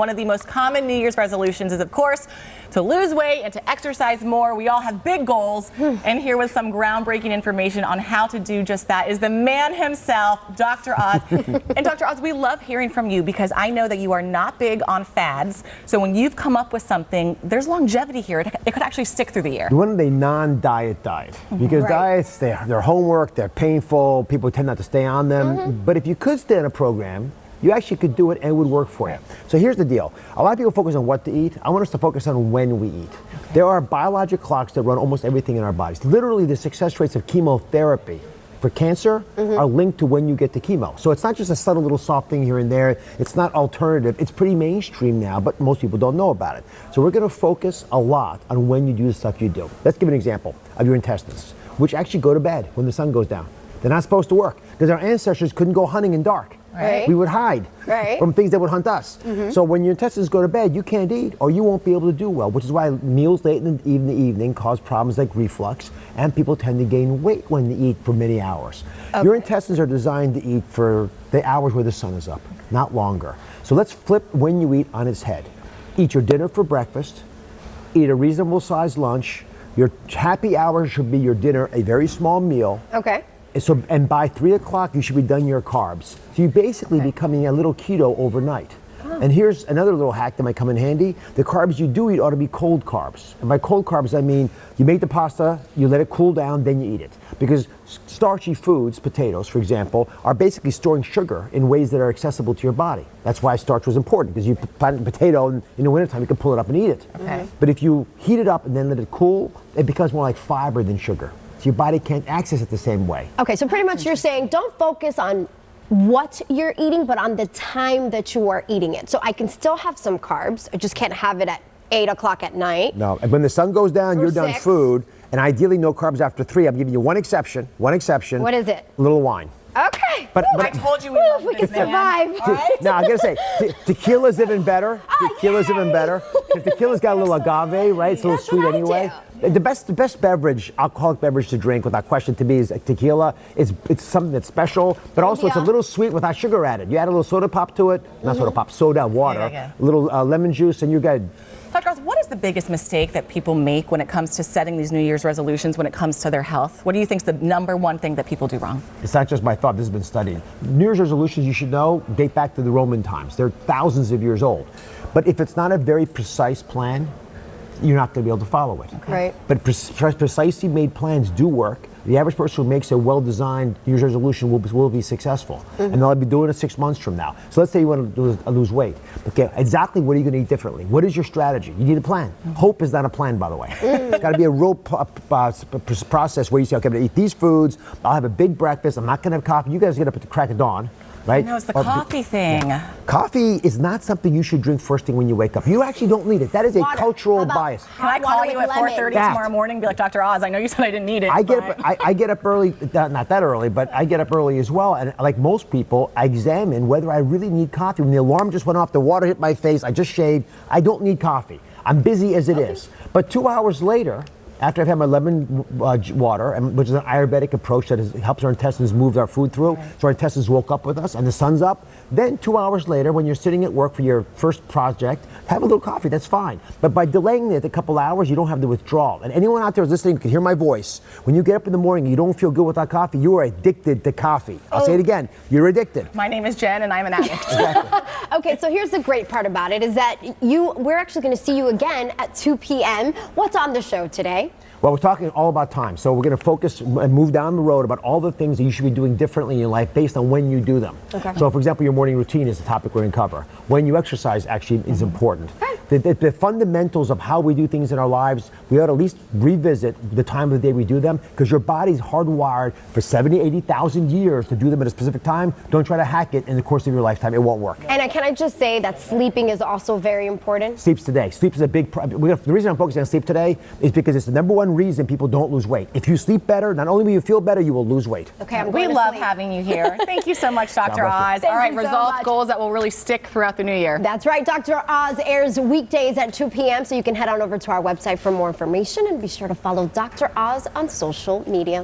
One of the most common New Year's resolutions is, of course, to lose weight and to exercise more. We all have big goals, and here with some groundbreaking information on how to do just that is the man himself, Dr. Oz. And Dr. Oz, we love hearing from you because I know that you are not big on fads. So when you've come up with something, there's longevity here. It could actually stick through the year. You wanted a non-diet diet because diets, they're homework, they're painful, people tend not to stay on them. But if you could stay on a program, you actually could do it and it would work for you. So here's the deal. A lot of people focus on what to eat. I want us to focus on when we eat. There are biologic clocks that run almost everything in our bodies. Literally, the success rates of chemotherapy for cancer are linked to when you get to chemo. So it's not just a subtle little soft thing here and there. It's not alternative. It's pretty mainstream now, but most people don't know about it. So we're gonna focus a lot on when you do the stuff you do. Let's give an example of your intestines, which actually go to bed when the sun goes down. They're not supposed to work because our ancestors couldn't go hunting in dark. Right. We would hide from things that would hunt us. So when your intestines go to bed, you can't eat or you won't be able to do well, which is why meals late in the evening cause problems like reflux, and people tend to gain weight when they eat for many hours. Your intestines are designed to eat for the hours where the sun is up, not longer. So let's flip when you eat on its head. Eat your dinner for breakfast, eat a reasonable sized lunch. Your happy hour should be your dinner, a very small meal. So, and by 3 o'clock, you should be done your carbs. So you're basically becoming a little keto overnight. And here's another little hack that might come in handy. The carbs you do eat ought to be cold carbs. And by cold carbs, I mean you make the pasta, you let it cool down, then you eat it. Because starchy foods, potatoes, for example, are basically storing sugar in ways that are accessible to your body. That's why starch was important, because you plant a potato in the wintertime, you can pull it up and eat it. But if you heat it up and then let it cool, it becomes more like fiber than sugar. So your body can't access it the same way. Okay, so pretty much you're saying don't focus on what you're eating, but on the time that you are eating it. So I can still have some carbs, I just can't have it at 8 o'clock at night. No, and when the sun goes down, you're done food, and ideally no carbs after 3. I'm giving you one exception. What is it? A little wine. Okay. But I told you we can survive. Now, I gotta say, tequila's even better. Tequila's even better. Tequila's got a little agave, right? It's a little sweet anyway. The best beverage, alcoholic beverage to drink, without question, to me, is tequila. It's something that's special, but also it's a little sweet without sugar added. You add a little soda pop to it, not soda pop, soda, water, a little lemon juice, and you're good. Dr. Oz, what is the biggest mistake that people make when it comes to setting these New Year's resolutions when it comes to their health? What do you think is the #1 thing that people do wrong? It's not just my thought, this has been studied. New Year's resolutions, you should know, date back to the Roman times. They're thousands of years old. But if it's not a very precise plan, you're not going to be able to follow it. But precisely made plans do work. The average person who makes a well-designed New Year's resolution will be successful. And they'll be doing it 6 months from now. So let's say you want to lose weight. Okay, exactly what are you going to eat differently? What is your strategy? You need a plan. Hope is not a plan, by the way. It's got to be a real process where you say, okay, I'm going to eat these foods. I'll have a big breakfast. I'm not going to have coffee. You guys get up at the crack of dawn. Right? No, it's the coffee thing. Coffee is not something you should drink first thing when you wake up. You actually don't need it. That is a cultural bias. Can I call you at 4:30 tomorrow morning and be like, Dr. Oz, I know you said I didn't need it. I get up early, not that early, but I get up early as well. And like most people, I examine whether I really need coffee. When the alarm just went off, the water hit my face, I just shaved, I don't need coffee. I'm busy as it is. But 2 hours later, after I've had my lemon water, which is an Ayurvedic approach that helps our intestines move our food through, so our intestines woke up with us and the sun's up, then 2 hours later, when you're sitting at work for your first project, have a little coffee, that's fine. But by delaying it a couple hours, you don't have the withdrawal. And anyone out there who's listening can hear my voice. When you get up in the morning and you don't feel good without coffee, you are addicted to coffee. I'll say it again, you're addicted. My name is Jen and I'm an addict. Okay, so here's the great part about it is that we're actually going to see you again at 2 p.m. What's on the show today? Well, we're talking all about time. So we're going to focus and move down the road about all the things that you should be doing differently in your life based on when you do them. So, for example, your morning routine is the topic we're going to cover. When you exercise actually is important. The fundamentals of how we do things in our lives, we ought to at least revisit the time of the day we do them, because your body's hardwired for 70, 80,000 years to do them at a specific time. Don't try to hack it in the course of your lifetime. It won't work. And can I just say that sleeping is also very important? Sleep's today. Sleep is a big problem. The reason I'm focusing on sleep today is because it's the #1 reason people don't lose weight. If you sleep better, not only will you feel better, you will lose weight. Okay, we love having you here. Thank you so much, Dr. Oz. All right, results, goals that will really stick throughout the new year. That's right. Dr. Oz airs weekdays at 2 p.m. So you can head on over to our website for more information and be sure to follow Dr. Oz on social media.